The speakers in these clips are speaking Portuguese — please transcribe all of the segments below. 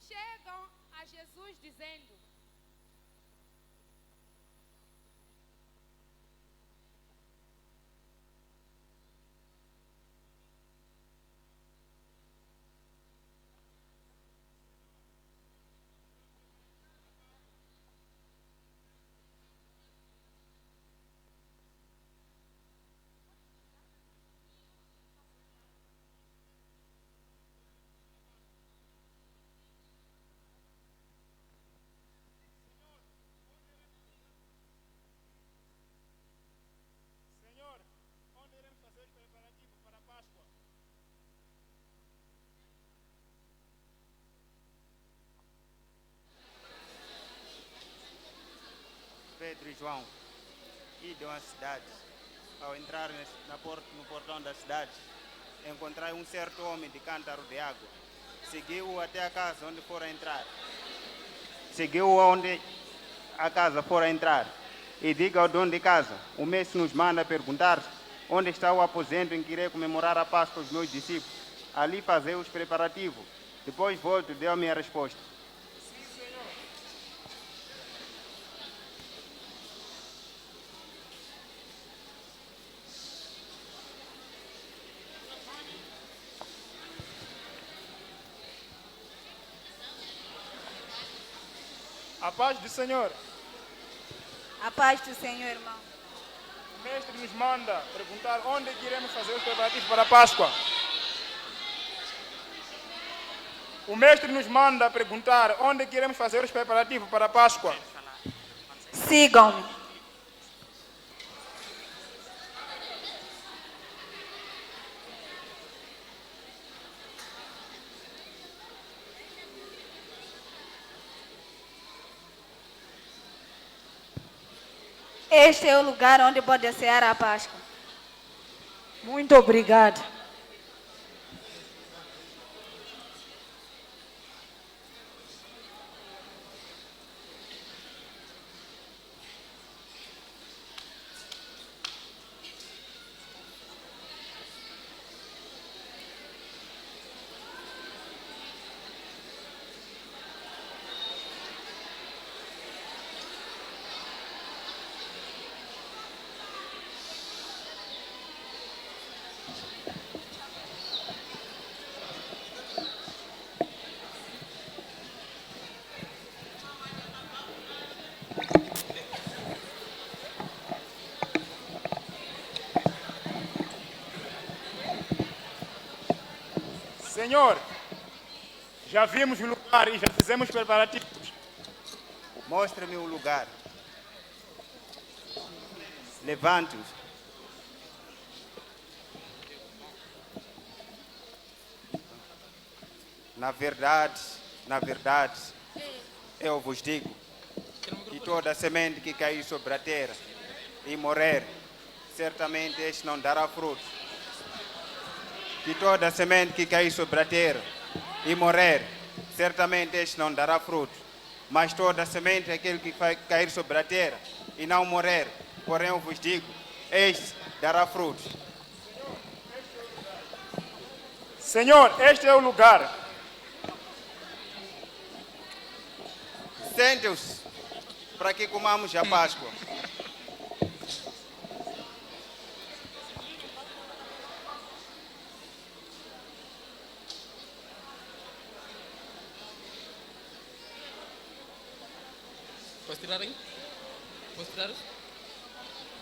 chegam a Jesus dizendo: Senhor, onde iremos fazer os preparativos para a Páscoa? Pedro e João idam à cidade. Ao entrar no portão da cidade, encontrai um certo homem de cântaro de água. Seguiu-o até a casa onde fora entrar. Seguiu-o onde a casa fora entrar. E diga ao dono de casa: o mestre nos manda perguntar onde está o aposento em que irei comemorar a Páscoa com os meus discípulos. Ali fazei os preparativos. Depois volto e dê-me a resposta. Sim, Senhor. A paz do Senhor. A paz do Senhor, irmão. O mestre nos manda perguntar onde é que iremos fazer os preparativos para a Páscoa. O mestre nos manda perguntar onde é que iremos fazer os preparativos para a Páscoa. Sigam-me. Este é o lugar onde pode cear a Páscoa. Muito obrigada. Senhor, já vimos o lugar e já fizemos preparativos. Mostre-me o lugar. Levante-os. Na verdade, eu vos digo que toda a semente que cair sobre a terra e morrer, certamente este não dará fruto. Que toda a semente que cair sobre a terra e morrer, certamente este não dará fruto. Mas toda a semente, aquele que vai cair sobre a terra e não morrer, porém eu vos digo, este dará fruto. Senhor, este é o lugar. Sentem-se para que comamos a Páscoa. Posso tirar aí? Posso tirar?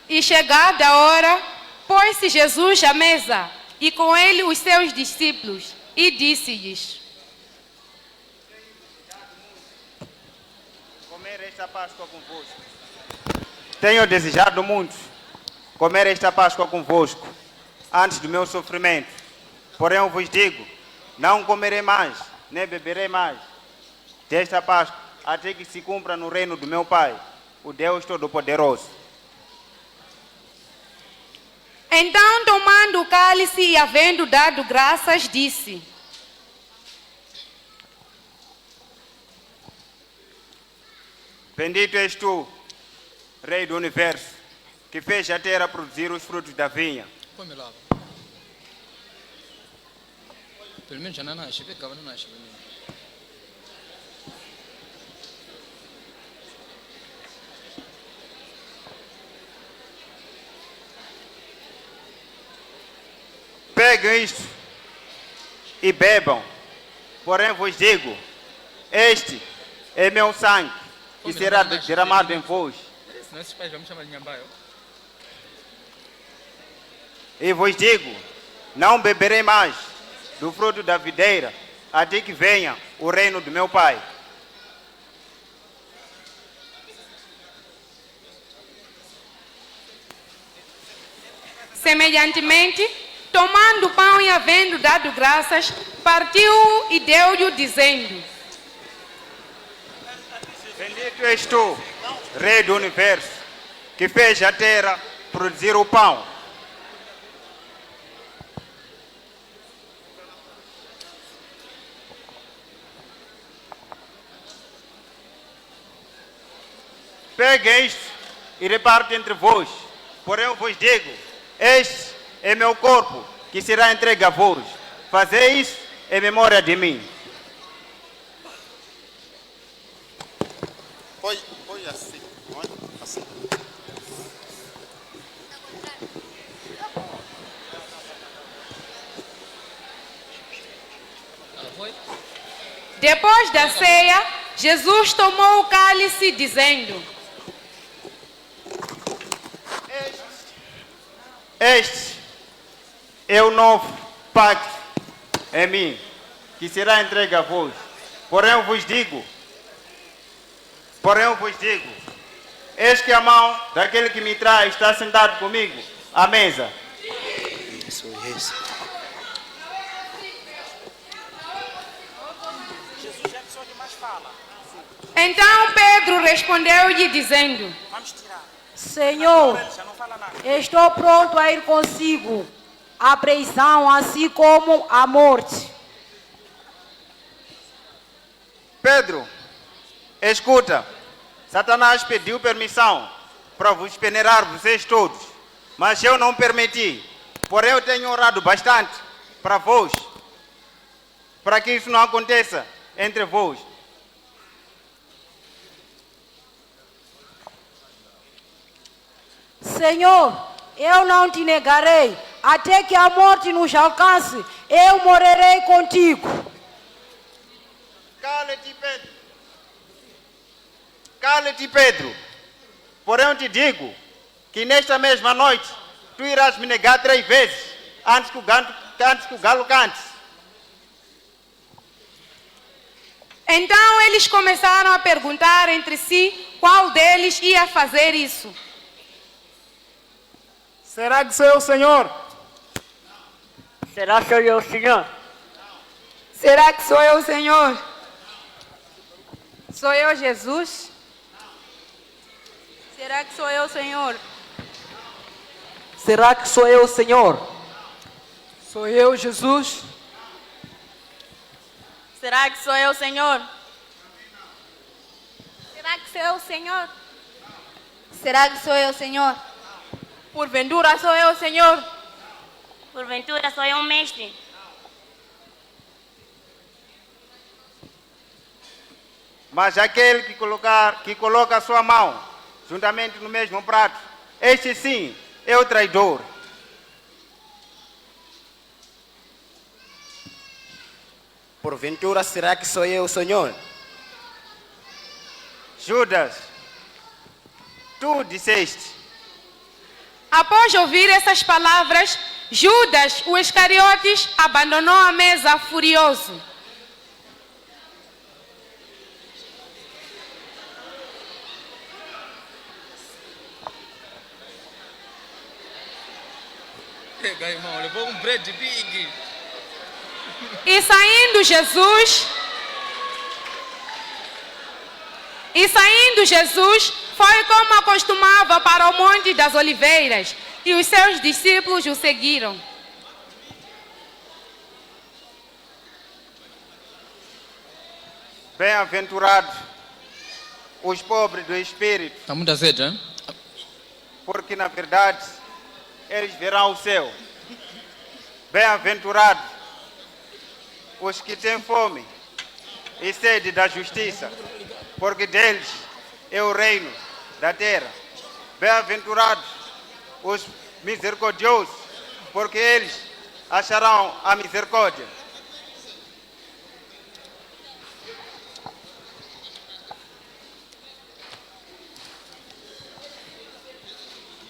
E chegada a hora, pôs-se Jesus à mesa, e com ele os seus discípulos, e disse-lhes: Comer esta Páscoa convosco. Tenho desejado muito comer esta Páscoa convosco, antes do meu sofrimento. Porém eu vos digo, não comerei mais, nem beberei mais desta Páscoa, até que se cumpra no reino do meu Pai, o Deus Todo-Poderoso. Então, tomando o cálice e havendo dado graças, disse: Bendito és tu, Rei do Universo, que fez a terra produzir os frutos da vinha. Põe-me lá. Pelo menos já não nasce, pecava, não nasce. Peguem isto e bebam. Porém vos digo, este é meu sangue, que será derramado em vós. Senão esses pais vão me chamar de Nhambaio. E vos digo, não beberei mais do fruto da videira, até que venha o reino do meu Pai. Semelhantemente, tomando o pão e havendo dado graças, partiu e deu-lhe, dizendo: Bendito és tu, Rei do Universo, que fez a terra produzir o pão. Peguem isto e repartem entre vós. Porém eu vos digo, este é meu corpo, que será entregue a vós. Fazei isso em memória de mim. Põe assim. Assim. Foi? Depois da ceia, Jesus tomou o cálice, dizendo: Este é o novo pacto em mim, que será entregue a vós. Porém eu vos digo, eis que a mão daquele que me traz está sentado comigo à mesa. Isso. Então Pedro respondeu-lhe, dizendo: Senhor, estou pronto a ir consigo à prisão, assim como à morte. Pedro, escuta, Satanás pediu permissão para vos peneirar vocês todos, mas eu não permiti. Porém eu tenho orado bastante para vós, para que isso não aconteça entre vós. Senhor, eu não te negarei, até que a morte nos alcance, eu morrerei contigo. Cala-te, Pedro. Porém eu te digo que nesta mesma noite tu irás me negar 3 vezes antes que o galo cante. Então eles começaram a perguntar entre si qual deles ia fazer isso. Será que sou eu, Senhor? Será que sou eu, Senhor? Será que sou eu, Senhor? Sou eu, Jesus? Será que sou eu, Senhor? Será que sou eu, Senhor? Sou eu, Jesus? Será que sou eu, Senhor? Será que sou eu, Senhor? Será que sou eu, Senhor? Porventura sou eu, Senhor? Porventura sou eu, mestre. Mas aquele que coloca a sua mão juntamente no mesmo prato, este sim é o traidor. Porventura, será que sou eu, Senhor? Judas, tu disseste. Após ouvir essas palavras, Judas, o Iscariotes, abandonou a mesa furioso. Pega, irmão, levou um bread big. E saindo Jesus foi como acostumava para o Monte das Oliveiras, e os seus discípulos o seguiram. Bem-aventurados os pobres do espírito, Tá muita sede, hein? porque na verdade eles verão o céu. Bem-aventurados os que têm fome e sede da justiça, porque deles é o reino da terra. Bem-aventurados os misericordiosos, porque eles acharão a misericórdia.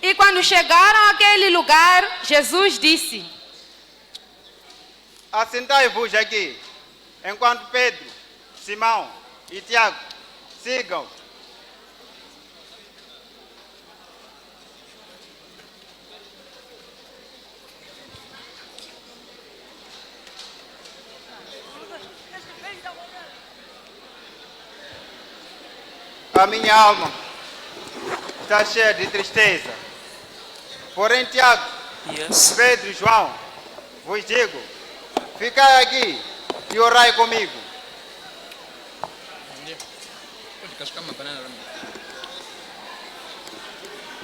E quando chegaram àquele lugar, Jesus disse: Assentai-vos aqui, enquanto Pedro, Simão e Tiago sigam. A minha alma está cheia de tristeza. Porém, Tiago, Pedro e João, vos digo, ficai aqui e orai comigo.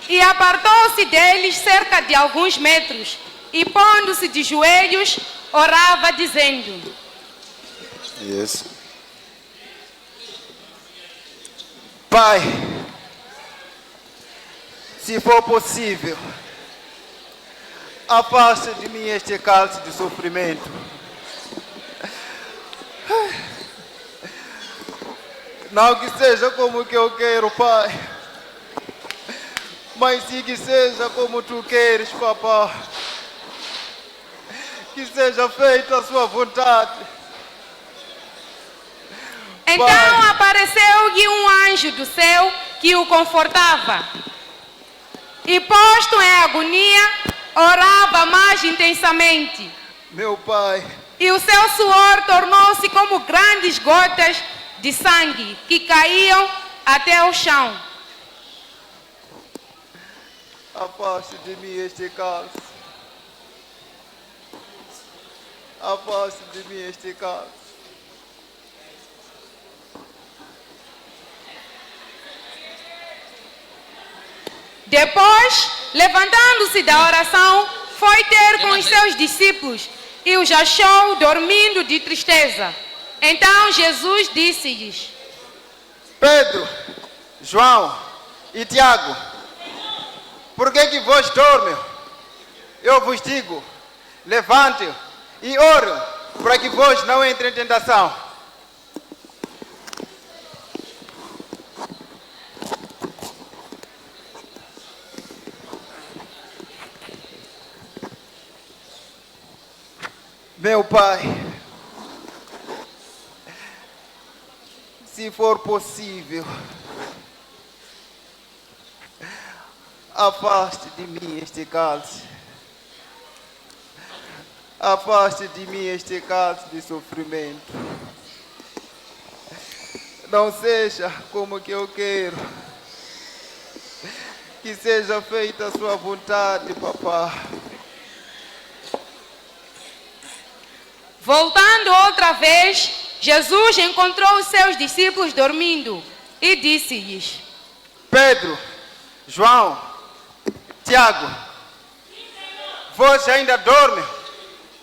E apartou-se deles cerca de alguns metros, e pondo-se de joelhos, orava, dizendo: Pai, se for possível, afaste de mim este cálice de sofrimento. Não que seja como que eu quero, Pai, mas sim que seja como tu queres, Papá. Que seja feita a sua vontade. Então Pai, apareceu-lhe um anjo do céu que o confortava. E posto em agonia, orava mais intensamente. meu Pai, E o seu suor tornou-se como grandes gotas de sangue que caíam até o chão. afaste de mim este cálice. Afaste de mim este cálice. Depois, levantando-se da oração, foi ter com os seus discípulos e os achou dormindo de tristeza. Então Jesus disse-lhes: Pedro, João e Tiago, por que vós dormem? Eu vos digo, levante e ore, para que vós não entrem em tentação. Meu Pai, se for possível, afaste de mim este cálice. Afaste de mim este cálice de sofrimento. Não seja como que eu quero. Que seja feita a sua vontade, Papá. Voltando outra vez, Jesus encontrou os seus discípulos dormindo e disse-lhes: Pedro, João, Tiago, vós ainda dormem?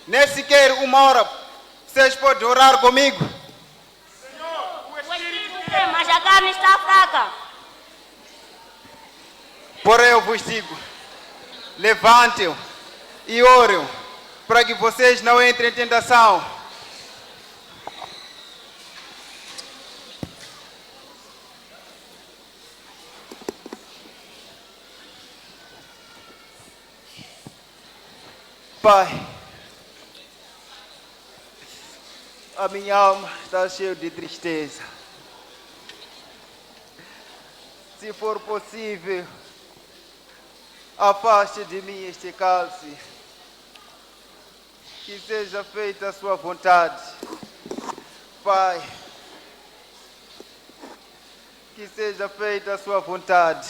Nem sequer uma hora vocês podem orar comigo? O espírito quer, mas a carne está fraca. Porém eu vos digo, levantem e orem, para que vocês não entrem em tentação. Pai, a minha alma está cheia de tristeza. Se for possível, afaste de mim este cálice. Que seja feita a sua vontade. Pai, que seja feita a sua vontade.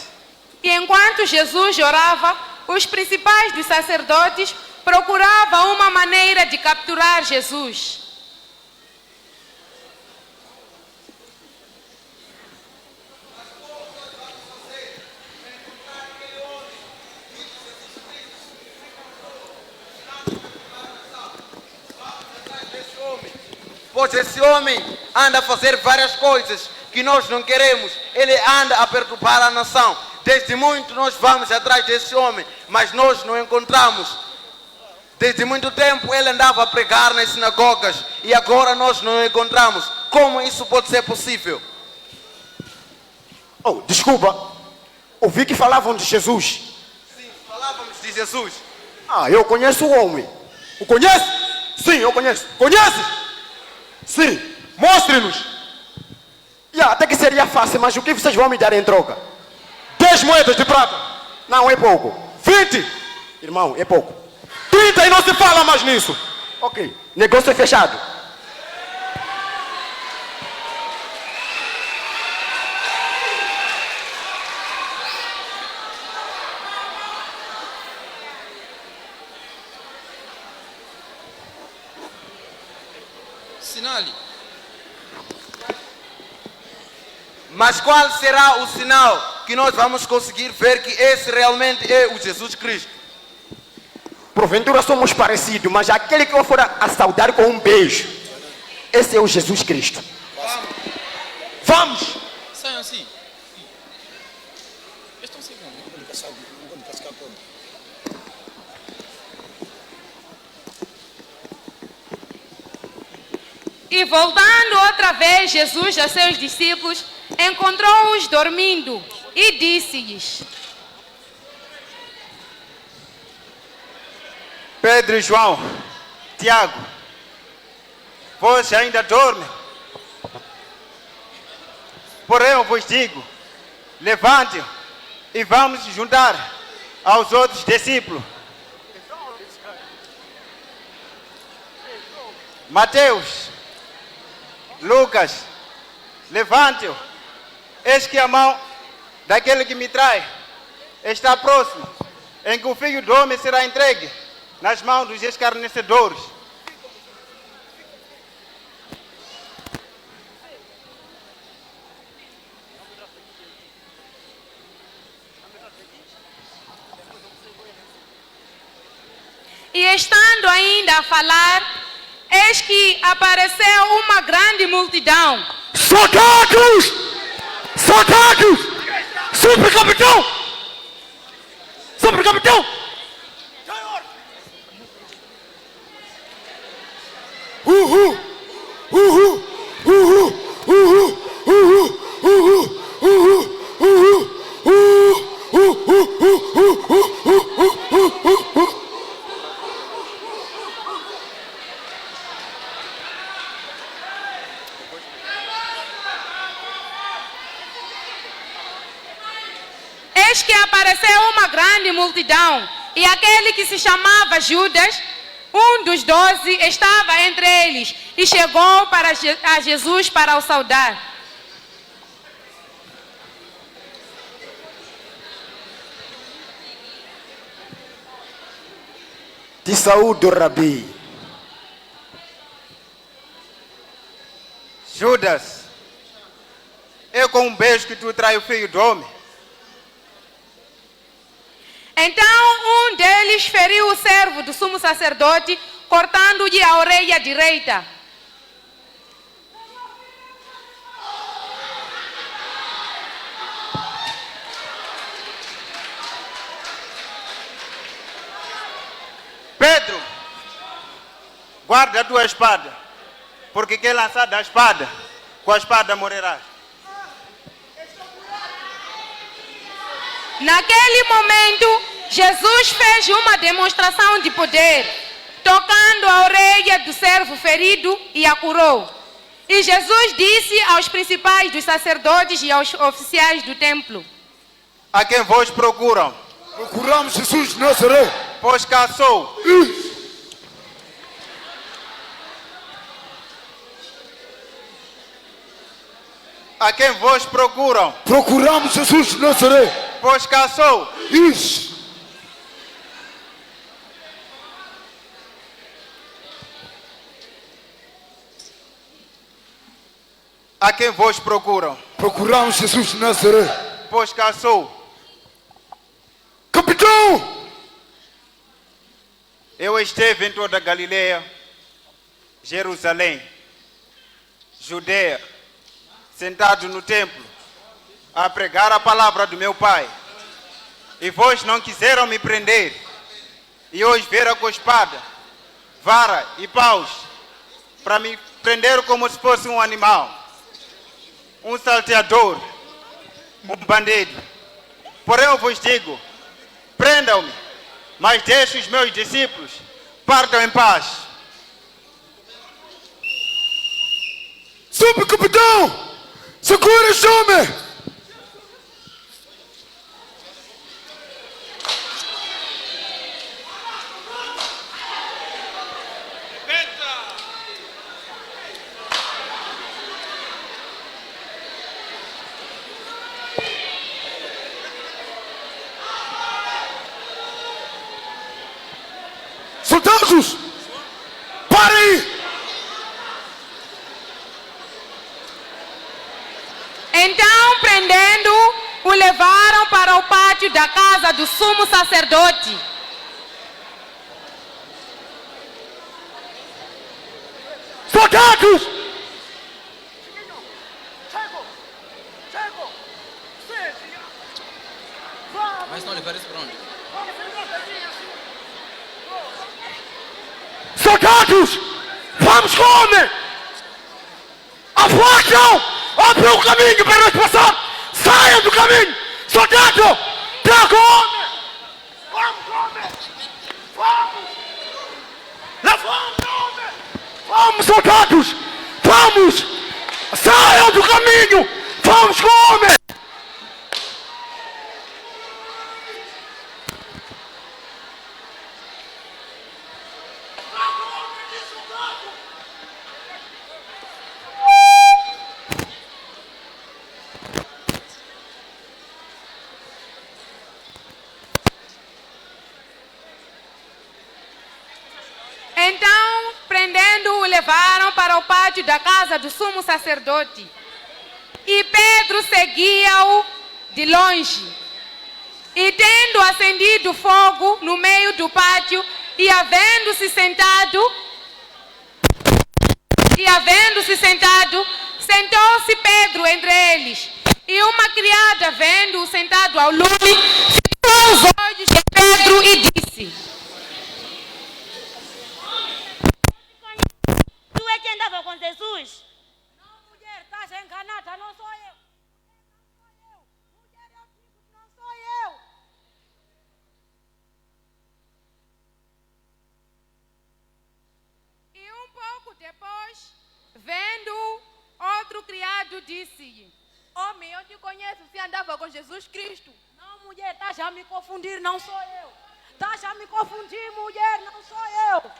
E enquanto Jesus orava, os principais dos sacerdotes procuravam uma maneira de capturar Jesus. Pois esse homem anda a fazer várias coisas que nós não queremos. Ele anda a perturbar a nação. Desde muito nós vamos atrás desse homem, mas nós não encontramos. Desde muito tempo ele andava a pregar nas sinagogas e agora nós não o encontramos. Como isso pode ser possível? Oh, desculpa. Ouvi que falavam de Jesus. Sim, falávamos de Jesus. Ah, eu conheço o homem. O conhece? Sim, eu conheço. Conhece? Sim. Mostre-nos. Até que seria fácil, mas o que vocês vão me dar em troca? 10 moedas de prata. Não, é pouco. 20. Irmão, é pouco. 30 e não se fala mais nisso. Ok, negócio é fechado. Sinale. Mas qual será o sinal que nós vamos conseguir ver que esse realmente é o Jesus Cristo? Porventura somos parecidos, mas aquele que eu for a saudar com um beijo, esse é o Jesus Cristo. Vamos. Saiam assim. Este é um segundo. E voltando outra vez, Jesus a seus discípulos, encontrou-os dormindo e disse-lhes: Pedro e João, Tiago, vós ainda dormem? Porém eu vos digo, levante e vamos juntar aos outros discípulos. Mateus, Lucas, levante-o. Eis que a mão daquele que me trai está próxima, em que o Filho do Homem será entregue nas mãos dos escarnecedores. E estando ainda a falar, eis que apareceu uma grande multidão. Soldacos! Soldacos! Super-capitão! Super-capitão! Uhul! Uhul! Uhul! Uhul! Uhul! Uhul! Uhul! Uhul! Eis que apareceu uma grande multidão, e aquele que se chamava Judas, um dos 12, estava entre eles, e chegou a Jesus para o saudar. Te saúdo, Rabi. Judas, é com um beijo que tu trai o Filho do Homem? Então um deles feriu o servo do sumo sacerdote, cortando-lhe a orelha direita. Pedro, guarda a tua espada, porque quem lançar da espada, com a espada morrerás. Naquele momento, Jesus fez uma demonstração de poder, tocando a orelha do servo ferido e a curou. E Jesus disse aos principais dos sacerdotes e aos oficiais do templo: A quem vós procuram? Procuramos Jesus de Nazaré. Pois cá sou. A quem vós procuram? Procuramos Jesus de Nazaré. Pois cá sou. Isso. A quem vós procuram? Procuramos Jesus de Nazaré. Pois cá sou. Capitão! Eu esteve em toda a Galileia, Jerusalém, Judeia, sentado no templo, a pregar a palavra do meu Pai. E vós não quiseram me prender. e hoje vieram com espada, vara e paus para me prender como se fosse um animal, um salteador, um bandido. Porém eu vos digo, prendam-me, mas deixem os meus discípulos, partam em paz. Subcapitão, segura esse homem! Soldados, parem! Então, prendendo, o levaram para o pátio da casa do sumo sacerdote. Soldados! Mas não levar isso para onde? Soldados! Vamos com o homem! Afastam! Abre o caminho para nós passar! Saiam do caminho! Soldado! Traga o homem! Vamos, homem! Vamos! Levanta, homem! Vamos, soldados! Vamos! Saiam do caminho! Vamos com o homem! Então, prendendo-o, levaram para o pátio da casa do sumo sacerdote. E Pedro seguia-o de longe. E tendo acendido fogo no meio do pátio, e havendo-se sentado, sentou-se Pedro entre eles. E uma criada, vendo-o sentado ao lume, fitou os olhos de Pedro e disse: Tu é que andava com Jesus? Não, mulher, estás enganada, não sou eu. Mulher, eu digo que não sou eu. E um pouco depois, vendo outro criado, disse-lhe: Homem, eu te conheço, você andava com Jesus Cristo. Não, mulher, estás a me confundir, não sou eu. Estás a me confundir, mulher, não sou eu.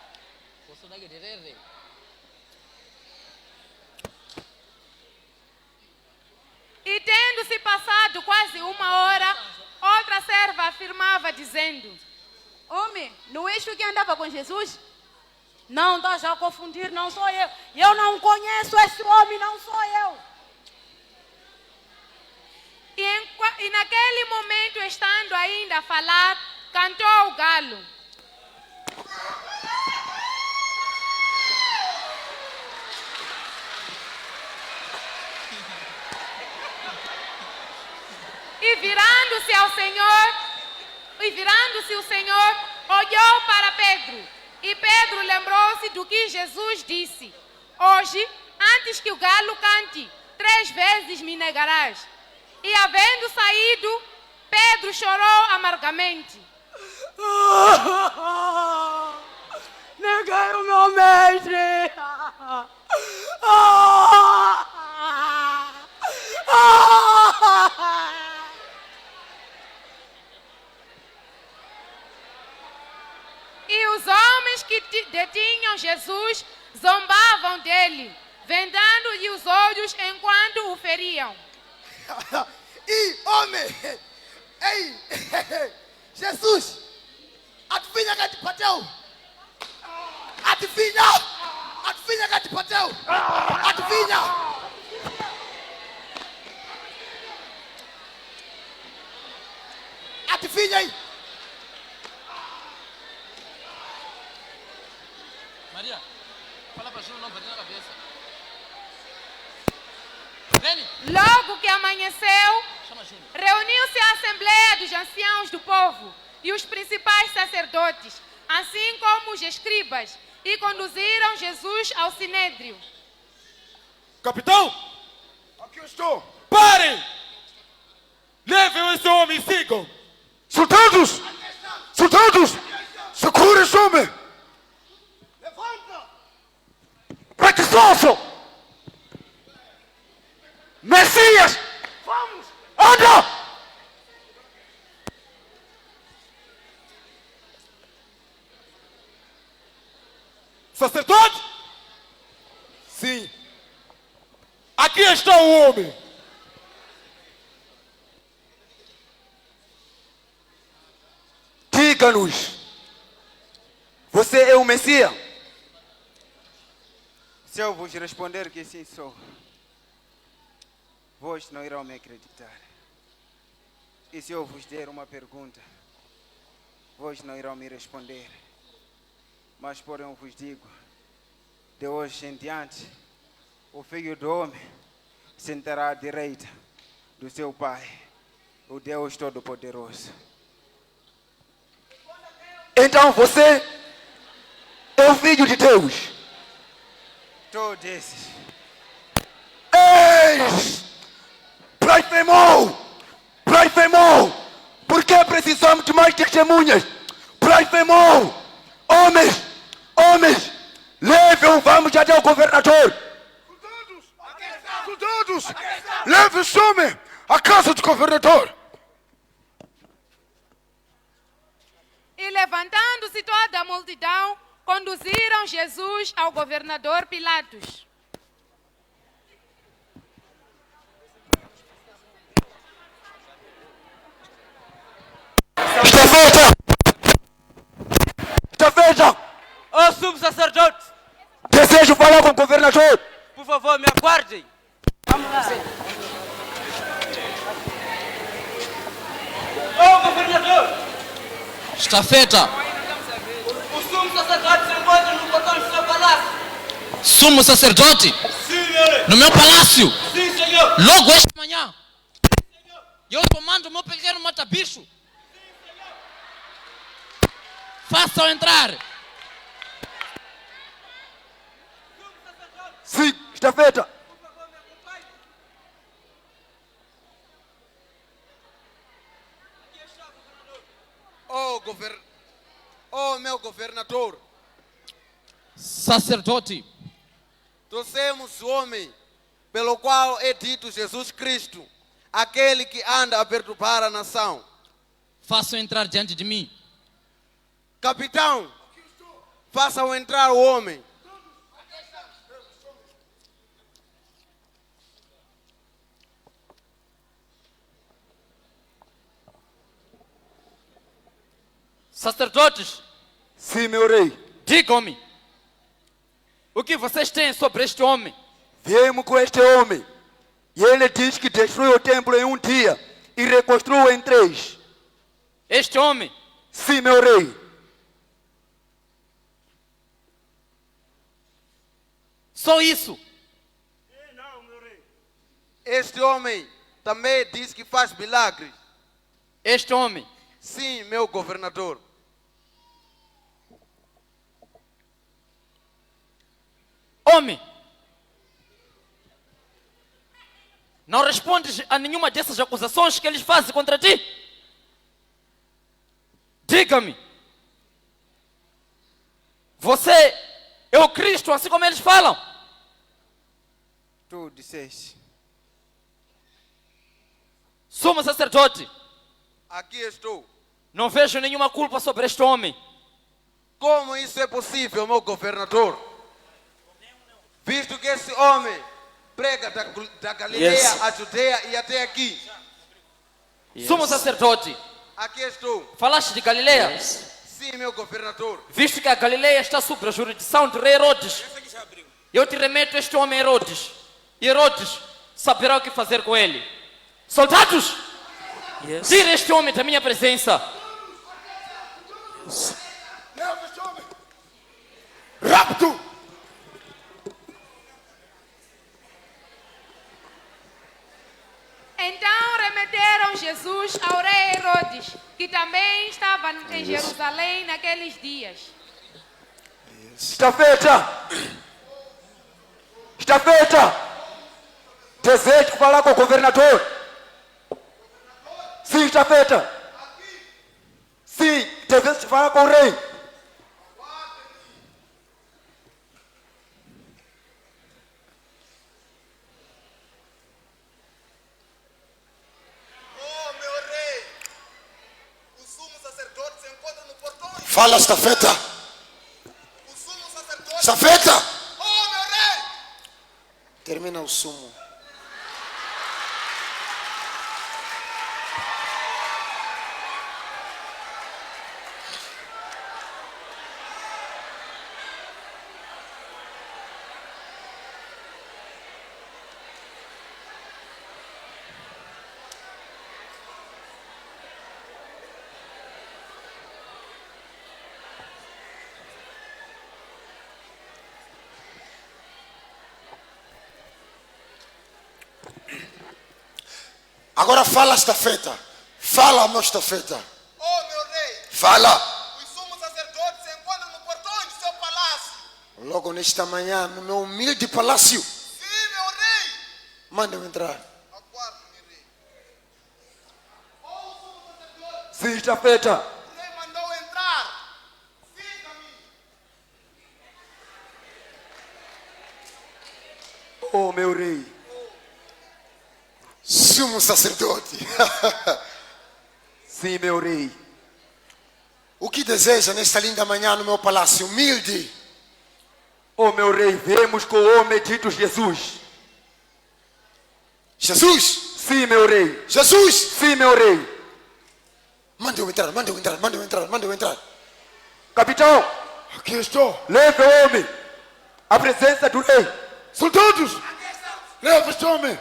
E tendo-se passado quase uma hora, outra serva afirmava, dizendo: Homem, não és tu que andava com Jesus? Não, estás a confundir, não sou eu. Eu não conheço esse homem, não sou eu. E naquele momento, estando ainda a falar, cantou o galo. E virando-se o Senhor, olhou para Pedro. E Pedro lembrou-se do que Jesus disse: Hoje, antes que o galo cante, 3 vezes me negarás. E havendo saído, Pedro chorou amargamente. Neguei o meu mestre. E os homens que detinham Jesus zombavam dele, vendando-lhe os olhos enquanto o feriam. E homem! Ei! Jesus! Adivinha que te bateu! Adivinha! Adivinha que te bateu! Adivinha! Adivinha aí! Maria, fala para Júnior não bater na cabeça. Vem! Logo que amanheceu, Chama Júnior. reuniu-se a assembleia dos anciãos do povo e os principais sacerdotes assim como os escribas, e conduziram Jesus ao sinédrio. Capitão! Aqui eu estou. Parem! Levem esse homem e sigam! Soldados! Soldados! Segura esse homem! Levanta! Pretencioso! Messias! Vamos! Anda! Sacerdote? Sim. Aqui está o homem! Diga-nos! Você é o Messias? Se eu vos responder que sim sou, vós não irão me acreditar. E se eu vos der uma pergunta, vós não irão me responder. Mas porém eu vos digo, de hoje em diante, o Filho do Homem sentará à direita do seu Pai, o Deus Todo-Poderoso. Então você é o Filho de Deus? Todos esses. Eis! Blasfemou! Blasfemou! Por que precisamos de mais testemunhas? Blasfemou! Homens! Homens! Levem-o, vamos até o governador! Soldados! Leve esse homem à casa do governador! E levantando-se toda a multidão, conduziram Jesus ao governador Pilatos. Está feita! Está feita! Ô sumo sacerdote, Desejo falar com o governador! por favor, me aguardem. Ô governador, Está feita. o sumo sacerdote se encontra no portão do seu palácio. Sumo sacerdote. Sim, senhor. No meu palácio. Sim, senhor. Logo esta manhã. Eu comando o meu pequeno mata-bicho. Façam entrar. Sim, está feita! Oh, meu governador, Sacerdote. trouxemos o homem pelo qual é dito Jesus Cristo, aquele que anda a perturbar a nação. Façam entrar diante de mim. Capitão, façam entrar o homem. Sacerdotes, Sim, meu rei. digam-me, o que vocês têm sobre este homem? Viemos com este homem. E ele diz que destruiu o templo em um dia e reconstruiu em 3. Este homem Sim, meu rei. só isso? Este homem também diz que faz milagres. Este homem Sim, meu governador. Homem, não respondes a nenhuma dessas acusações que eles fazem contra ti? Diga-me, você é o Cristo, assim como eles falam? Tu disseste. Sumo sacerdote, Aqui estou. não vejo nenhuma culpa sobre este homem. Como isso é possível, meu governador? Visto que esse homem prega da Galileia à Judeia e até aqui. Sumo sacerdote, Aqui estou. falaste de Galileia? Sim, meu governador. Visto que a Galileia está sob a jurisdição do rei Herodes, eu te remeto este homem Herodes. E Herodes saberá o que fazer com ele. Soldados, tira este homem da minha presença. Leve esse homem! Rapto! Então remeteram Jesus ao rei Herodes, que também estava em Jerusalém naqueles dias. Está feita! Está feita! Desejo falar com o governador. Sim, está feita. Sim, desejo falar com o rei. Fala, estafeta. Estafeta. Termina o sumo. Agora fala, estafeta. Fala, meu estafeta. Oh, meu rei. Fala. Os sumos sacerdotes se encontram no portão do seu palácio. Logo nesta manhã, no meu humilde palácio. Sim, meu rei. Manda-me entrar. Aguarde, meu rei. Oh, o sumo sacerdote. Sim, está feita. O rei mandou entrar. Siga-me. Oh, meu rei. Sumo sacerdote. Sim, meu rei. O que deseja nesta linda manhã no meu palácio humilde? Oh, meu rei, vemos com o homem dito Jesus. Jesus? Sim, meu rei. Jesus? Sim, meu rei. Manda eu entrar, manda eu entrar, manda eu entrar, manda eu entrar. Capitão, Aqui estou. leve o homem à presença do rei. Soldados, leva este homem.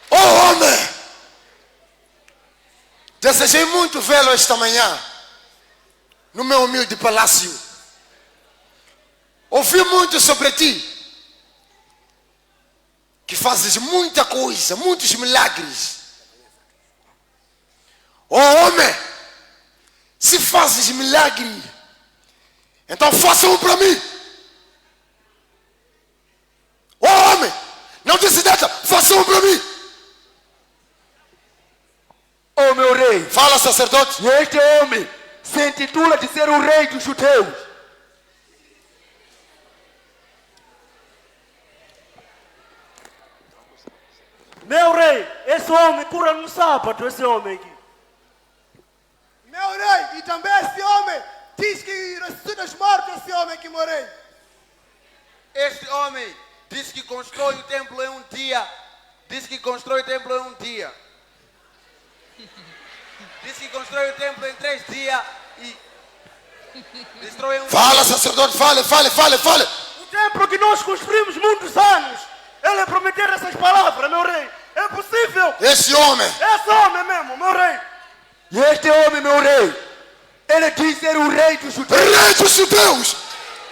Oh, homem! Desejei muito vê-lo esta manhã no meu humilde palácio. Ouvi muito sobre ti, que fazes muita coisa, muitos milagres. Oh, homem! Se fazes milagre, então faça um para mim. Oh, homem, não desideta, faça um para mim. Oh, meu rei. Fala, sacerdote. E este homem se intitula de ser o rei dos judeus. Meu rei, esse homem cura no sábado, esse homem aqui. Meu rei, e também esse homem diz que ressuscita os mortos, esse homem que morreu. Este homem diz que constrói o templo em um dia. Diz que constrói o templo em um dia. Diz que constrói o templo em 3 dias e destrói um. Fala, sacerdote, fale. O templo que nós construímos muitos anos. Ele prometeu essas palavras, meu rei. É possível. Esse homem. Esse homem mesmo, meu rei. E este homem, meu rei, ele diz ser o rei dos judeus. Rei dos judeus.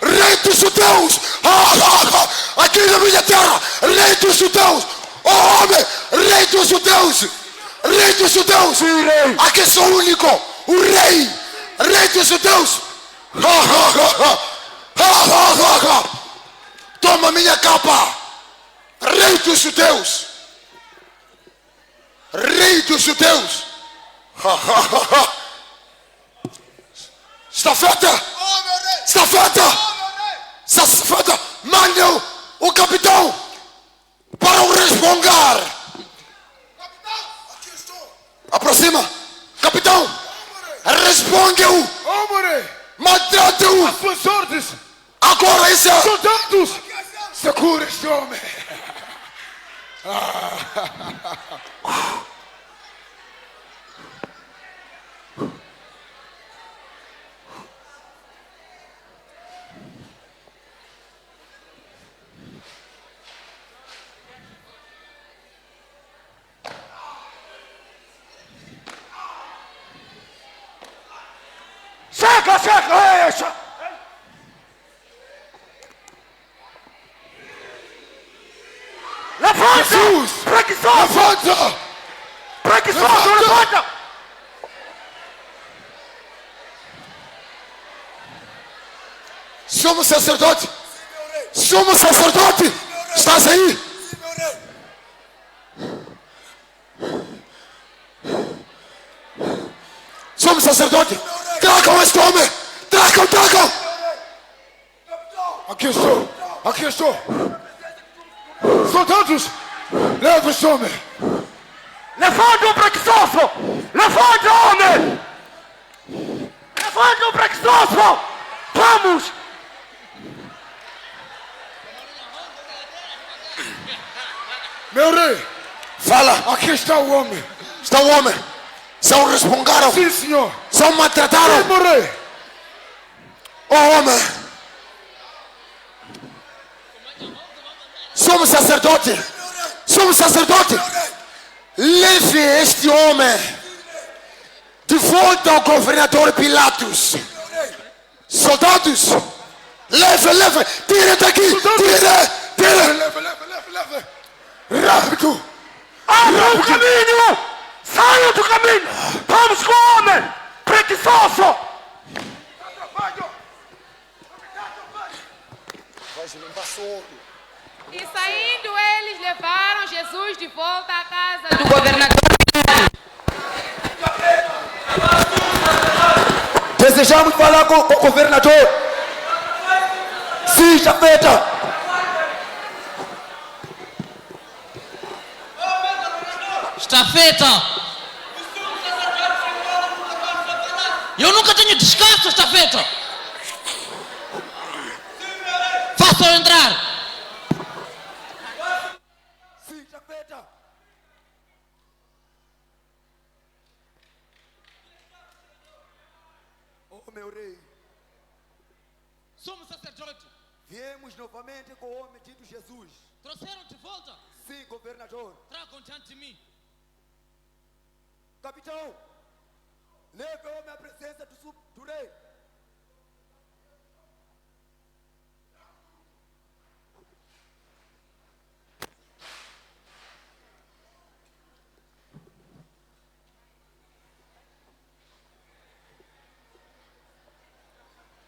Rei dos judeus. Aqui na minha terra, rei dos judeus. Oh, homem, rei dos judeus. Rei dos judeus. Sim, rei. Aqui sou o único, o rei. Rei dos judeus. Toma minha capa. Rei dos judeus. Rei dos judeus. Estafeta. Estafeta. Mande o capitão para o respongar. Aproxima. Capitão. Responde-o. Maltrate-o. As suas ordens. Agora isso é... Soldados. Segura este homem. chega, deixa. Levanta! Jesus! Preguiçoso! Levanta! Preguiçoso, levanta! Sumo sacerdote! Sumo sacerdote! Estás aí? Sumo sacerdote! Tragam este homem! Tragam! Aqui estou! Soldados! Leva este homem! Levanta o preguiçoso! Levanta, homem! Levanta o preguiçoso! Vamos! Meu rei! Fala. Aqui está o homem! Está o homem. São respongaram. Sim, senhor! São maltrataram. Sim, meu rei! O homem. Somos sacerdote. Leve este homem de volta ao governador Pilatos. Soldados, leve, tira daqui, tira. Leva! Rápido. Abra o caminho! Saia do caminho! Vamos com o homem! Preguiçoso! E saindo eles levaram Jesus de volta à casa do governador. Desejamos falar com o governador. Sim, chapeta. Estafeta! Eu nunca tenho descanso, estafeta! Faça-o entrar! Sim, chapeta. Oh, meu rei, Somos sacerdote! viemos novamente com o homem dito Jesus. Trouxeram de volta! Sim, governador. Tragam diante de mim! Capitão, leve o homem à presença do rei.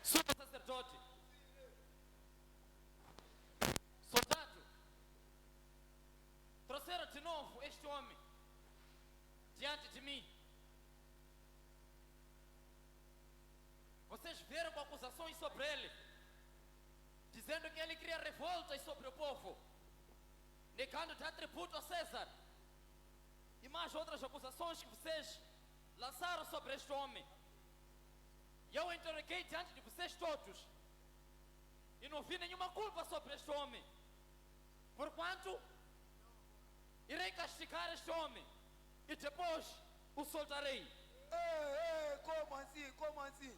Sumo sacerdote. Soldado. Trouxeram de novo este homem diante de mim. Vocês viram com acusações sobre ele, dizendo que ele cria revoltas sobre o povo, negando dar tributo a César, e mais outras acusações que vocês lançaram sobre este homem. E eu interroguei diante de vocês todos e não vi nenhuma culpa sobre este homem. Porquanto irei castigar este homem e depois o soltarei. Ei, como assim?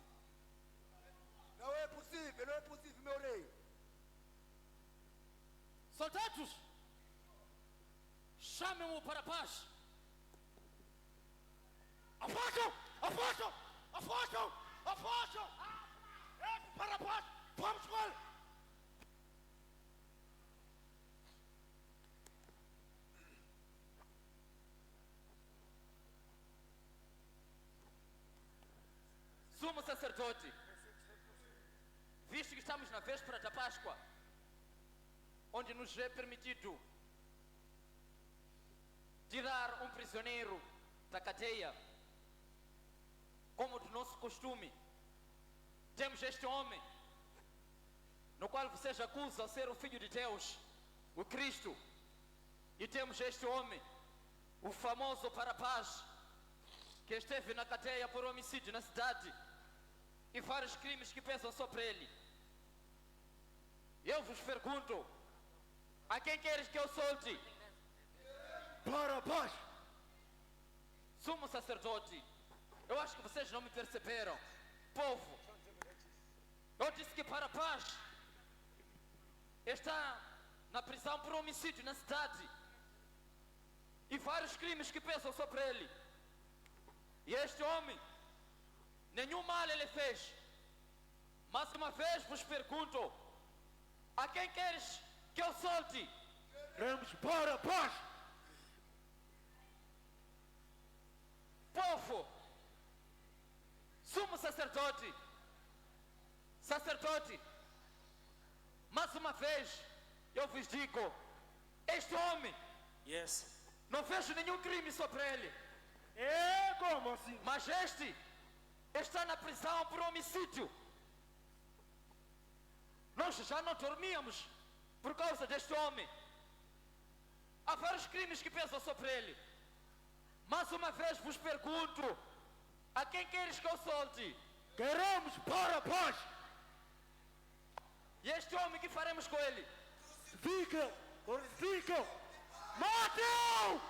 Não é possível, meu rei. Soldados, chamem-o para paz. Afastam! Para paz! Vamos com ele! Sumo sacerdote, visto que estamos na véspera da Páscoa, onde nos é permitido tirar um prisioneiro da cadeia, como do nosso costume, temos este homem, no qual vocês acusam ser o Filho de Deus, o Cristo, e temos este homem, o famoso Barrabás, que esteve na cadeia por homicídio na cidade, e vários crimes que pesam sobre ele. Eu vos pergunto, a quem queres que eu solte? Barrabás! Sumo sacerdote, eu acho que vocês não me perceberam. Povo, eu disse que Barrabás está na prisão por homicídio na cidade, e vários crimes que pesam sobre ele. E este homem, nenhum mal ele fez. Mais uma vez vos pergunto: a quem queres que eu solte? Queremos Barrabás. Povo, sumo sacerdote, mais uma vez eu vos digo: este homem, não vejo nenhum crime sobre ele. Como assim? Mas este está na prisão por homicídio. Nós já não dormíamos por causa deste homem. Há vários crimes que pesam sobre ele. Mais uma vez vos pergunto: a quem queres que eu solte? Queremos Barrabás. E este homem, que faremos com ele? Glorificam. Matam!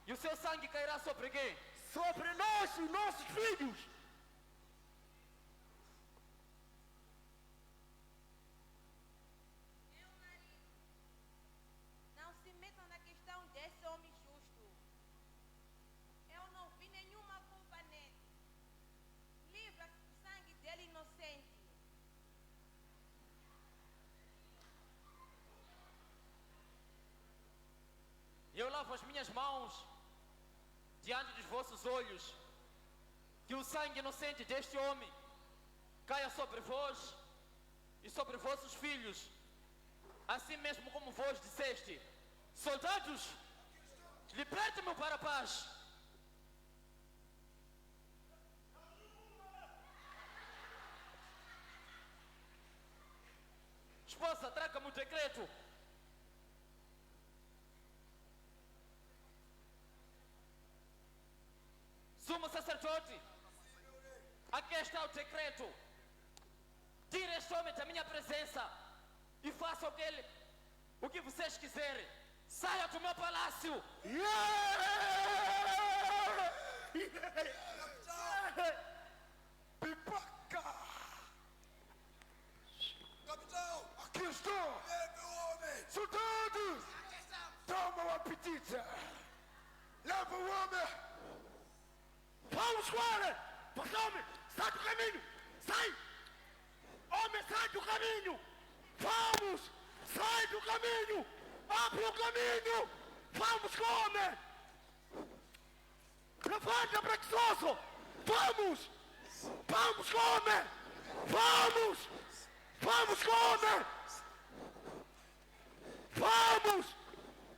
E o seu sangue cairá sobre quem? Sobre nós e nossos filhos. Meu marido, não se metam na questão desse homem justo. Eu não vi nenhuma culpa nele. Livra-se do sangue dele inocente. Eu lavo as minhas mãos diante dos vossos olhos, que o sangue inocente deste homem caia sobre vós e sobre vossos filhos, assim mesmo como vós disseste. Soldados, libertem-me para a paz. Esposa, traga-me o decreto. Sumo sacerdote, aqui está o decreto. Tire este homem da minha presença e faça o que vocês quiserem. Saia do meu palácio. Pipoca! Capitão! Aqui estou! Leve o homem! Soldados! Toma o apetite! Leva o homem! Vamos, Guarda! Homem, sai do caminho! Sai! Homem, sai do caminho! Vamos! Sai do caminho! Abre o caminho! Vamos, homem! Levanta, preguiçoso! Vamos! Vamos, homem! Vamos! Vamos, homem! Vamos!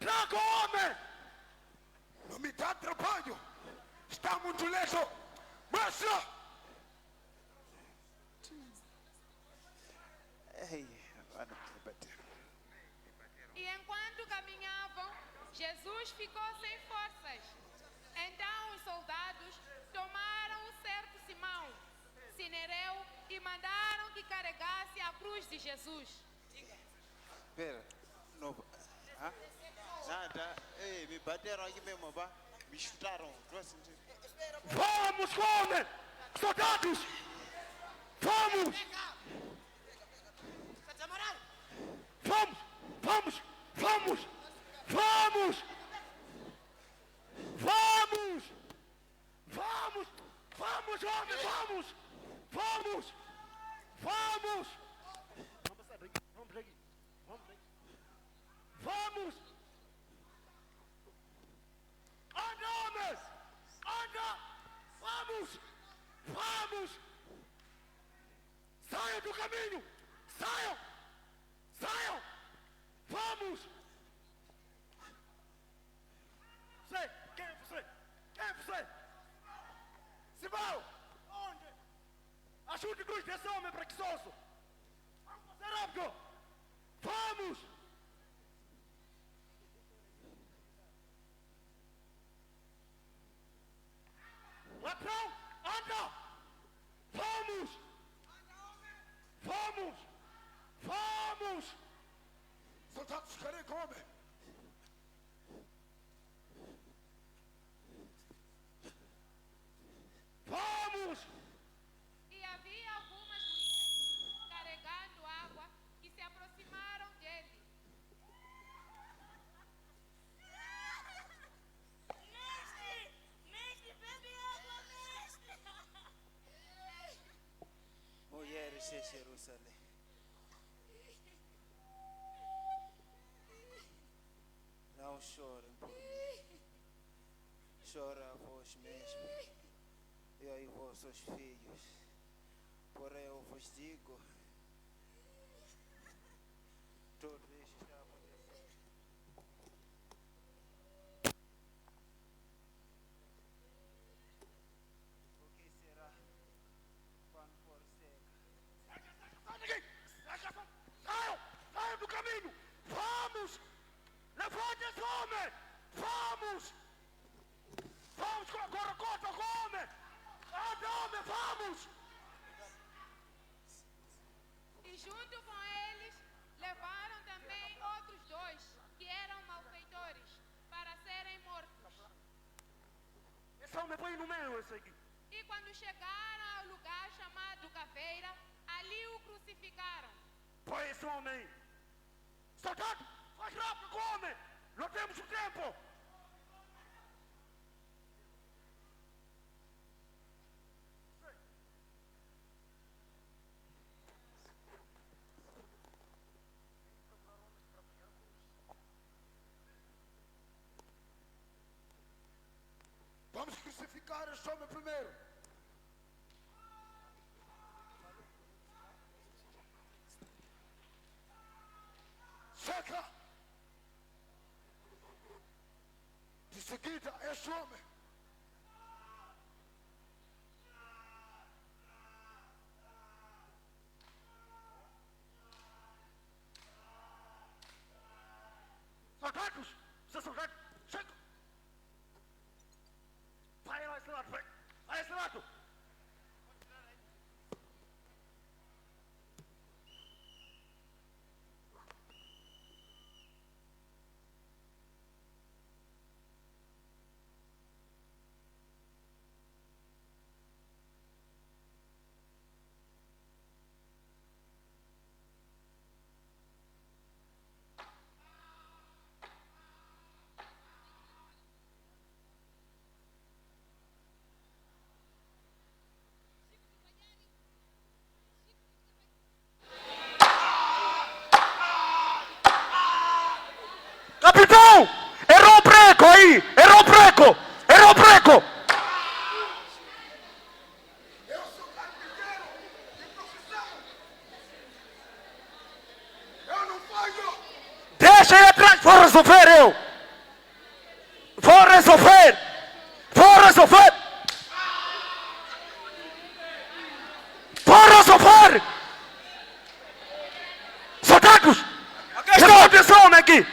Traga o homem! Não me dá trabalho! Está muito lento! Marcha! E enquanto caminhavam, Jesus ficou sem forças. Então os soldados tomaram o certo Simão, Sinereu, e mandaram que carregasse a cruz de Jesus. Espera, não. Hã? Nada. Ei, me bateram aqui mesmo, pá. Me chutaram. Vamos, homem! Soldados! Vamos! Vamos! Vamos! Vamos! Vamos! Vamos! Vamos! Vamos, homem! Vamos! Vamos! Vamos! Vamos daqui! Vamos daqui! Vamos daqui! Vamos! Anda, homens! Anda! Vamos! Vamos! Saiam do caminho! Saiam! Saiam! Vamos! Você! Quem é você? Quem é você? Simão! Onde? Ajude a cruz desse homem preguiçoso! Vamos fazer rápido! Vamos! Ladrão, anda! Vamos! Vamos! Vamos! Soldados, carregam o homem! Vamos! E havia algumas mulheres carregando água que se aproximaram dele. Mulheres, Jerusalém. Não chorem por mim. Chora a vós mesmos e aí vossos filhos. Porém eu vos digo, tudo isto está acontecendo. O que será quando for seca? Saiam do caminho! Vamos! Levante esse homem! Vamos! Vamos, corta o homem! Anda, homem, vamos! E junto com eles levaram também outros dois, que eram malfeitores, para serem mortos. Esse homem põe no meio, esse aqui. E quando chegaram ao lugar chamado Caveira, ali o crucificaram. Põe esse homem aí. Soldado, faz rápido com o homem! Não temos o tempo! Vamos crucificar este homem primeiro. Seca! De seguida, este homem. Soldados! Seu soldado! Chega! Vai lá esse lado, vai! Vai esse lado! Capitão! Errou o preco aí! Errou o preco! Errou o preco! Eu sou carpinteiro de profissão. Eu não falho. Deixa aí atrás! Vou resolver eu! Vou resolver! Vou resolver! Vou resolver! Soldados! Levanta esse homem aqui!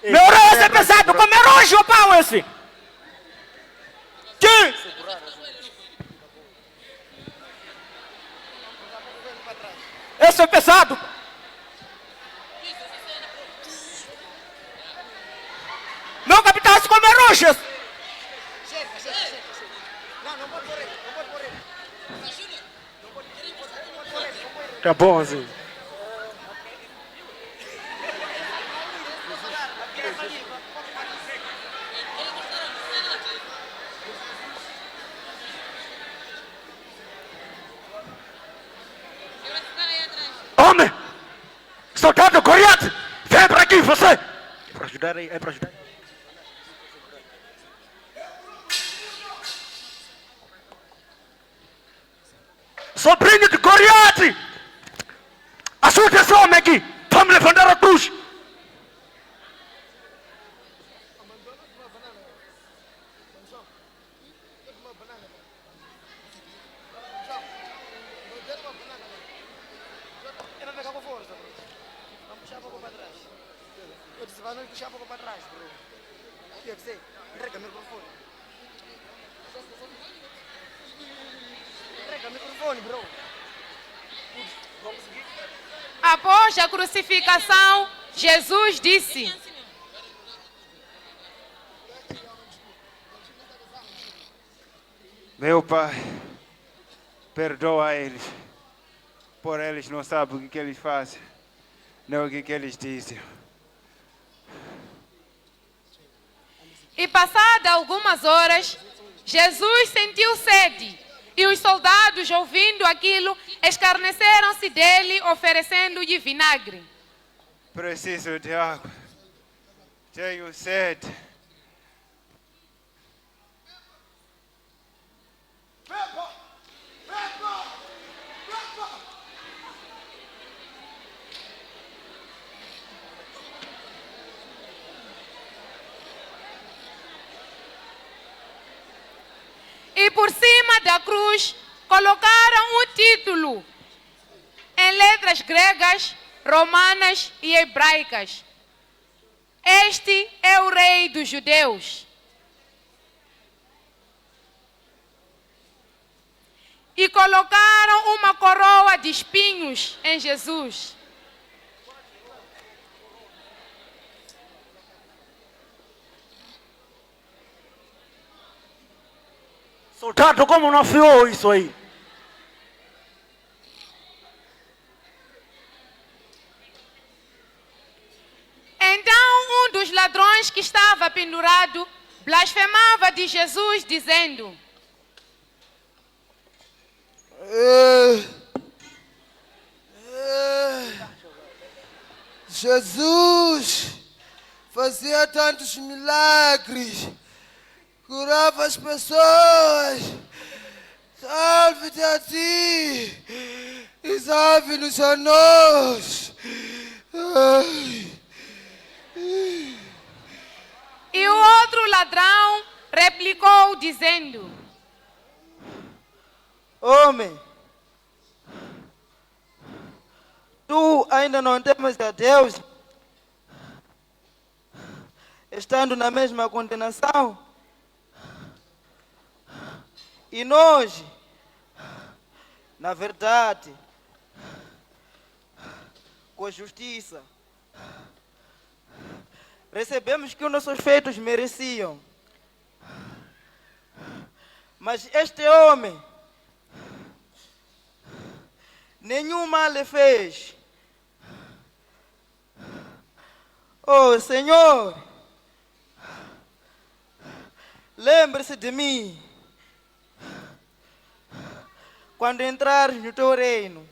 Meu rei, esse é pesado! Comer hoje o pau esse! Que? Esse é pesado! Meu capitão, esse comer hoje! Não pode correr, não pode correr. Tá bom assim. Homem! Soldado Goliath! Vem pra aqui, você! É pra ajudar aí, é pra ajudar. Sobrinho de Goliath! Ajude esse homem aqui! Vamos levantar a cruz! Vamos puxar um pouco para trás, bro. O que é que você? Entrega o microfone. Entrega o microfone, bro. Vamos seguir? Após a crucificação, Jesus disse: Meu Pai, perdoa eles, por eles não sabem o que eles fazem, nem o que eles dizem. E passadas algumas horas, Jesus sentiu sede E os soldados, ouvindo aquilo, escarneceram-se dele, oferecendo-lhe vinagre. Preciso de água. Tenho sede. E por cima da cruz colocaram um título em letras gregas, romanas e hebraicas. Este é o Rei dos Judeus. E colocaram uma coroa de espinhos em Jesus. Soldado, como não afiou isso aí? Então um dos ladrões que estava pendurado blasfemava de Jesus, dizendo: Jesus fazia tantos milagres, curava as pessoas. Salve-te a ti e salve-nos a nós. E o outro ladrão replicou, dizendo: Homem, tu ainda não temes a Deus, estando na mesma condenação? E nós, na verdade, com justiça, recebemos que os nossos feitos mereciam. Mas este homem nenhum mal lhe fez. Oh, Senhor, lembre-se de mim quando entrares no teu reino.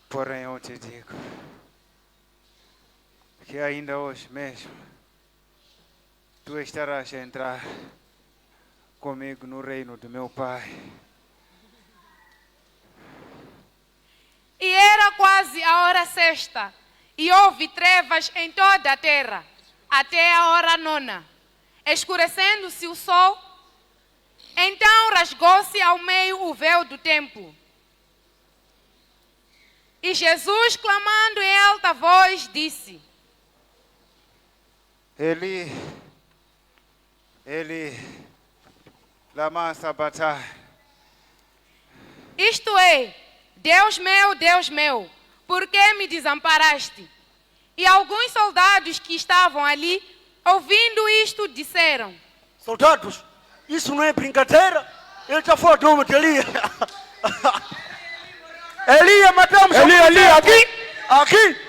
Porém, eu te digo que ainda hoje mesmo tu estarás a entrar comigo no reino do meu Pai. E era quase a hora sexta, e houve trevas em toda a terra, até a hora nona, escurecendo-se o sol. Então rasgou-se ao meio o véu do templo. E Jesus, clamando em alta voz, disse: Eli, Eli, lama sabachthani. Isto é, Deus meu, por que me desamparaste? E alguns soldados que estavam ali, ouvindo isto, disseram: Soldados, isso não é brincadeira? Ele já foi o nome de Elias. Elias, matamos Elias, aqui! Aqui!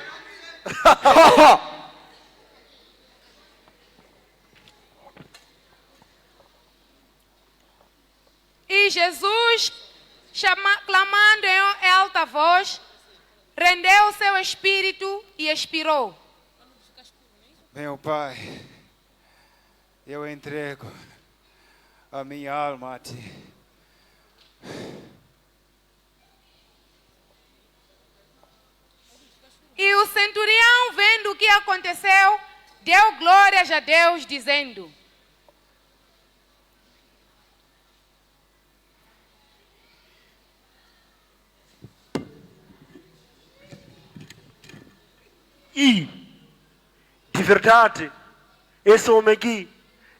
E Jesus, clamando em alta voz, rendeu o seu espírito e expirou. Meu Pai, eu entrego a minha alma a ti. E o centurião, vendo o que aconteceu, deu glórias a Deus, dizendo: E, de verdade, esse homem aqui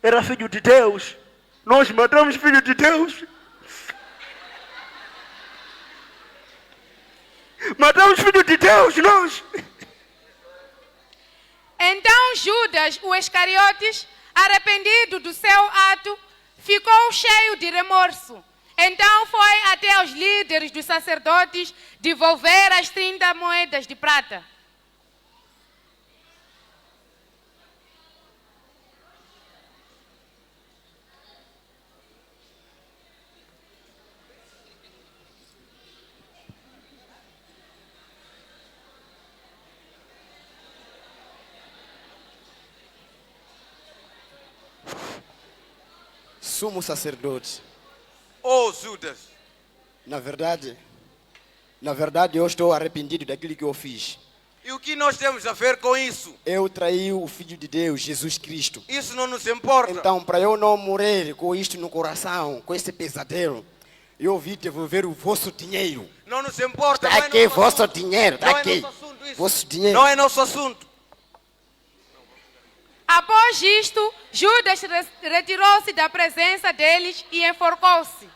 era filho de Deus. Nós matamos filho de Deus. Matamos filho de Deus, nós. Então Judas, o Iscariotes, arrependido do seu ato, ficou cheio de remorso. Então foi até os líderes dos sacerdotes devolver as 30 moedas de prata. sumo sacerdote. Oh, Judas, Na verdade, eu estou arrependido daquilo que eu fiz. e o que nós temos a ver com isso? Eu traí o Filho de Deus, Jesus Cristo. Isso não nos importa. Então, para eu não morrer com isto no coração, com esse pesadelo, eu vim devolver o vosso dinheiro. Não nos importa. Está não é aqui nosso vosso assunto. dinheiro, Não está é aqui. nosso assunto isso. Vosso dinheiro. Não é nosso assunto. Após isto, Judas retirou-se da presença deles e enforcou-se.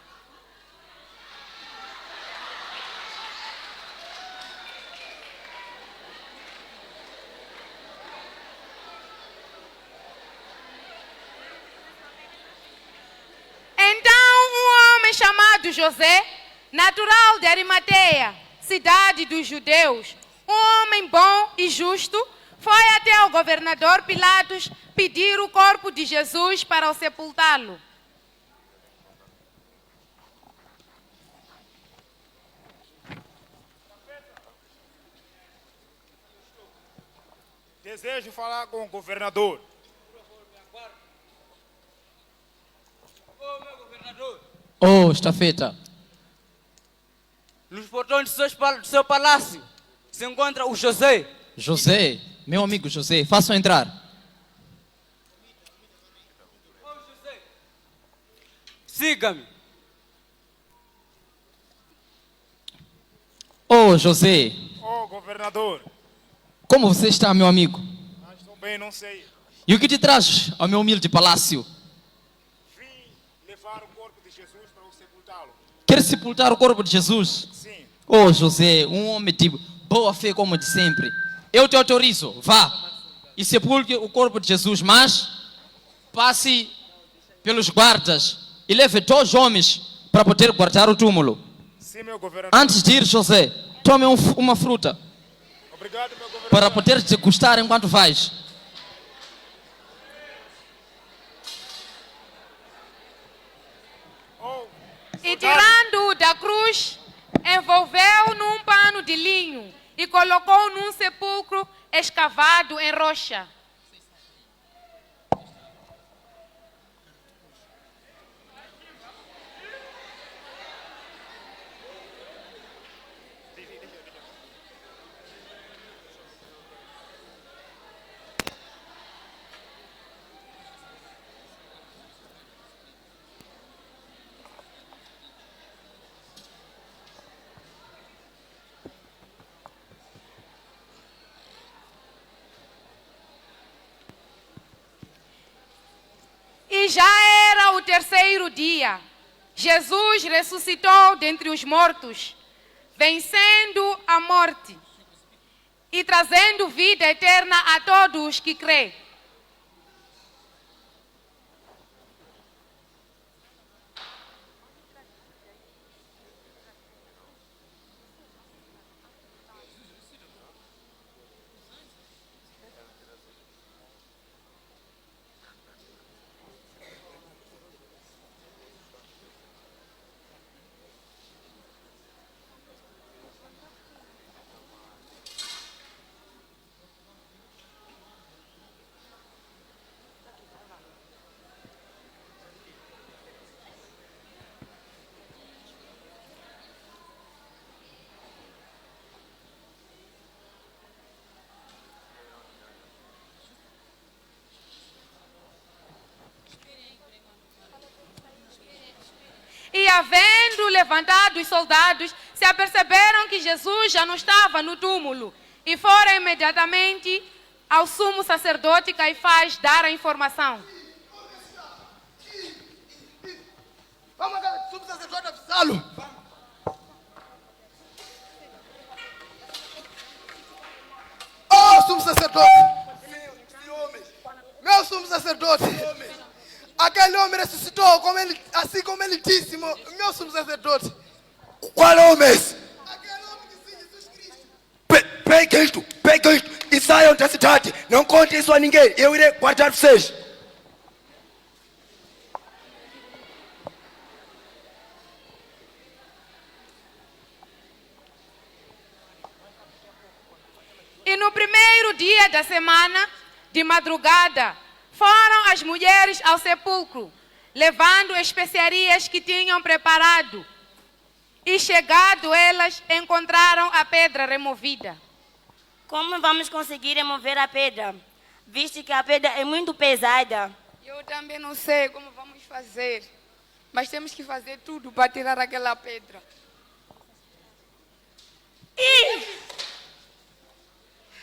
Então, um homem chamado José, natural de Arimateia, cidade dos judeus, um homem bom e justo, foi até o governador Pilatos pedir o corpo de Jesus para o sepultá-lo. Desejo falar com o governador. Oh, estafeta. Nos portões do seu palácio se encontra o José. José, meu amigo José, façam entrar. Siga-me. Oh, José, Oh, governador. como você está, meu amigo? Estou bem, não sei. E o que te traz ao meu humilde palácio? Levar o corpo de Jesus para o sepultá-lo. Quer sepultar o corpo de Jesus? Sim. Oh, José, um homem de boa fé como de sempre. Eu te autorizo, vá e sepulte o corpo de Jesus, mas passe pelos guardas e leve 2 homens para poder guardar o túmulo. Sim, meu governador. Antes de ir, José, tome uma fruta Obrigado, meu governador. para poder degustar enquanto vais. E tirando-o da cruz, envolveu-o num pano de linho e colocou-o num sepulcro escavado em rocha. E já era o 3º dia. Jesus ressuscitou dentre os mortos, vencendo a morte e trazendo vida eterna a todos os que creem. E havendo levantado os soldados, se aperceberam que Jesus já não estava no túmulo e foram imediatamente ao sumo sacerdote Caifás dar a informação. Vamos agora, sumo sacerdote avisá-lo. Oh, sumo sacerdote. Meu sumo sacerdote. Aquele homem ressuscitou, assim como ele disse, meu sumo sacerdote. Qual homem é esse? Pegue isto e saiam da cidade. Não conte isso a ninguém. Eu irei guardar vocês. E no 1º dia da semana, de madrugada, foram as mulheres ao sepulcro, levando especiarias que tinham preparado. E chegado elas, encontraram a pedra removida. Como vamos conseguir remover a pedra, visto que a pedra é muito pesada? Eu também não sei como vamos fazer, mas temos que fazer tudo para tirar aquela pedra.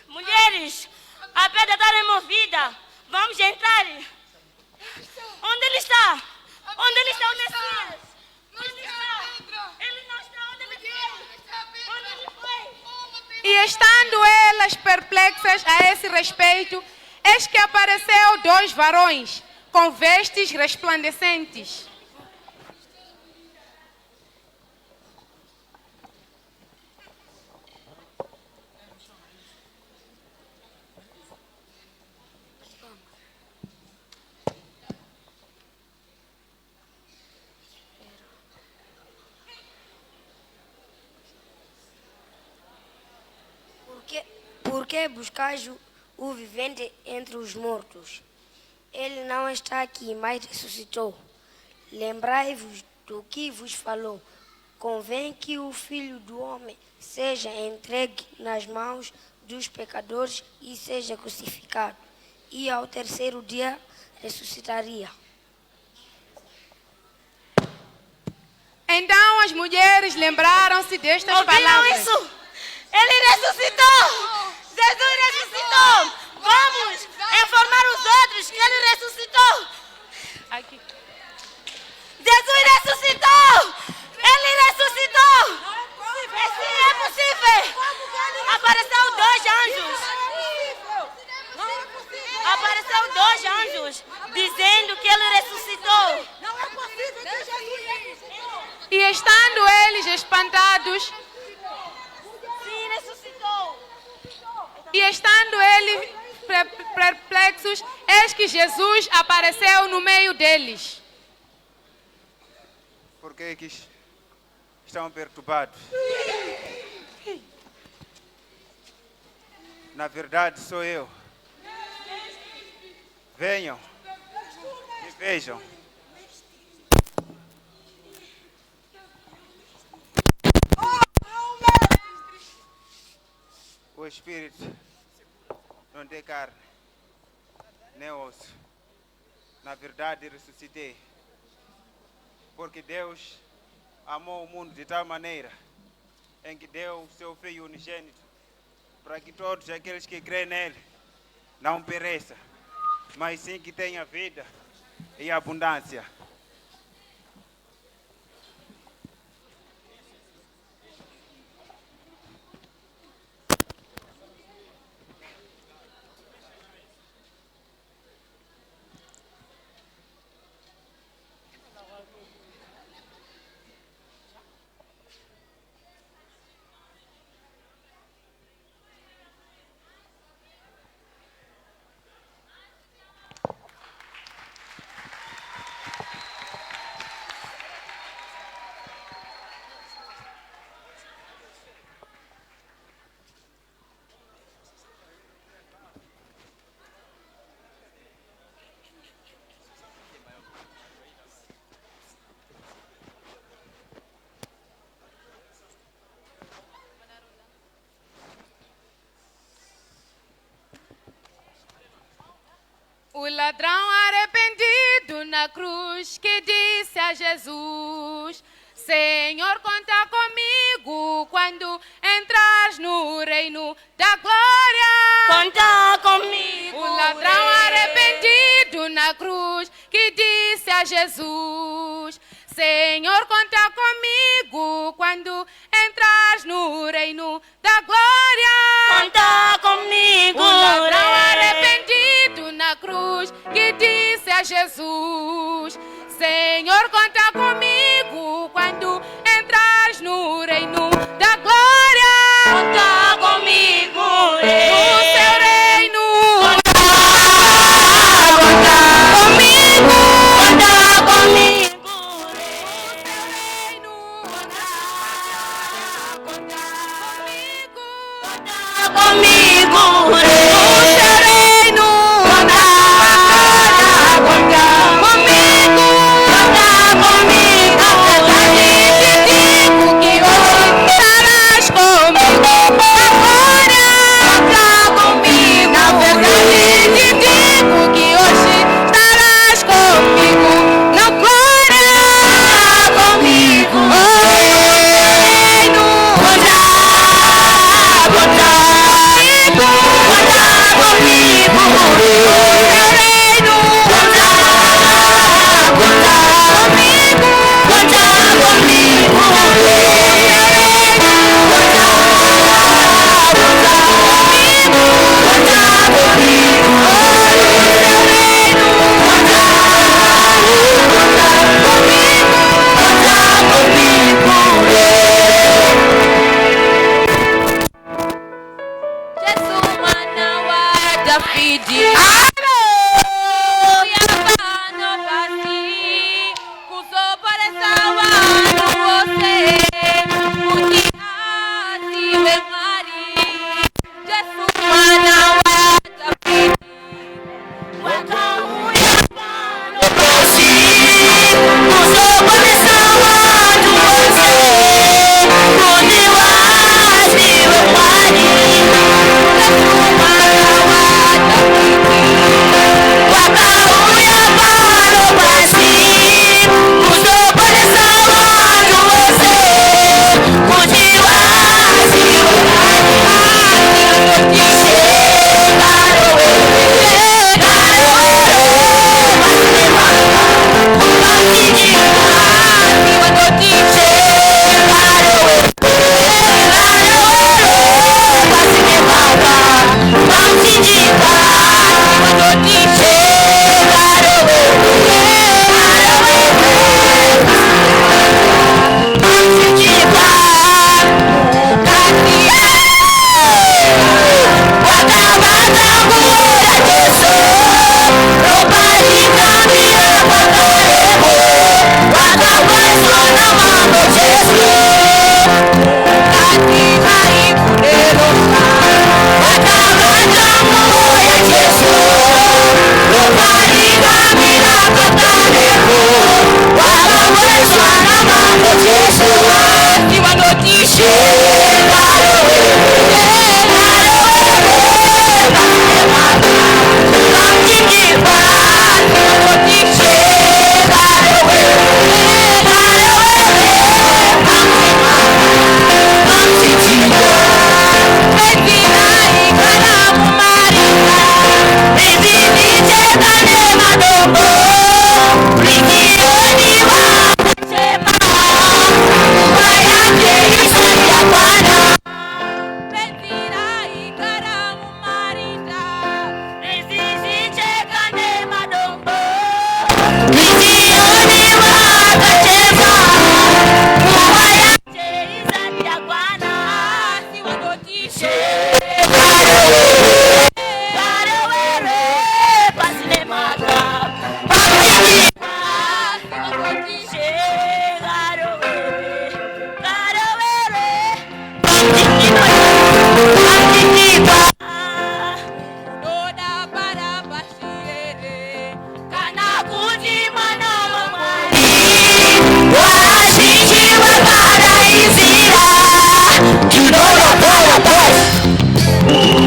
Mulheres, a pedra está removida. Vamos entrar. Onde ele está? Onde ele está? O Messias? Onde está? Ele não está. Onde ele foi? Onde ele foi? E estando elas perplexas a esse respeito, eis que apareceu 2 varões com vestes resplandecentes. Por que buscais o vivente entre os mortos? Ele não está aqui, mas ressuscitou. Lembrai-vos do que vos falou. Convém que o Filho do Homem seja entregue nas mãos dos pecadores e seja crucificado. E ao terceiro dia ressuscitaria. Então as mulheres lembraram-se destas palavras. Isso? Ele ressuscitou! Jesus ressuscitou! Vamos informar os outros que ele ressuscitou! Aqui. Jesus ressuscitou! Ele ressuscitou! Sim, é possível! Apareceu 2 anjos! Apareceu 2 anjos dizendo que ele ressuscitou! Não é possível que Jesus ressuscitou! E estando eles espantados, e estando eles perplexos, eis que Jesus apareceu no meio deles. Por que estão perturbados? Na verdade, sou eu. Venham e vejam. O Espírito não tem carne, nem osso. Na verdade, ressuscitei. Porque Deus amou o mundo de tal maneira em que deu o seu Filho unigênito, para que todos aqueles que creem nele não pereçam, mas sim que tenham vida e abundância. O ladrão arrependido na cruz que disse a Jesus: Senhor, conta comigo quando entras no reino da glória. Conta comigo. O ladrão arrependido na cruz que disse a Jesus: Senhor, conta comigo quando entras no reino da glória. Conta comigo. O ladrão arrependido na cruz que disse a Jesus: Senhor, conta comigo quando entras no reino da glória. Conta comigo. No seu reino. Conta comigo. Conta comigo. Comigo, no seu reino, conta comigo. Davide.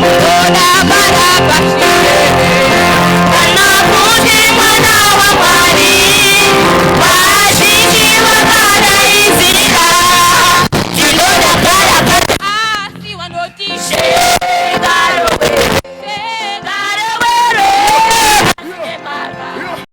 Toda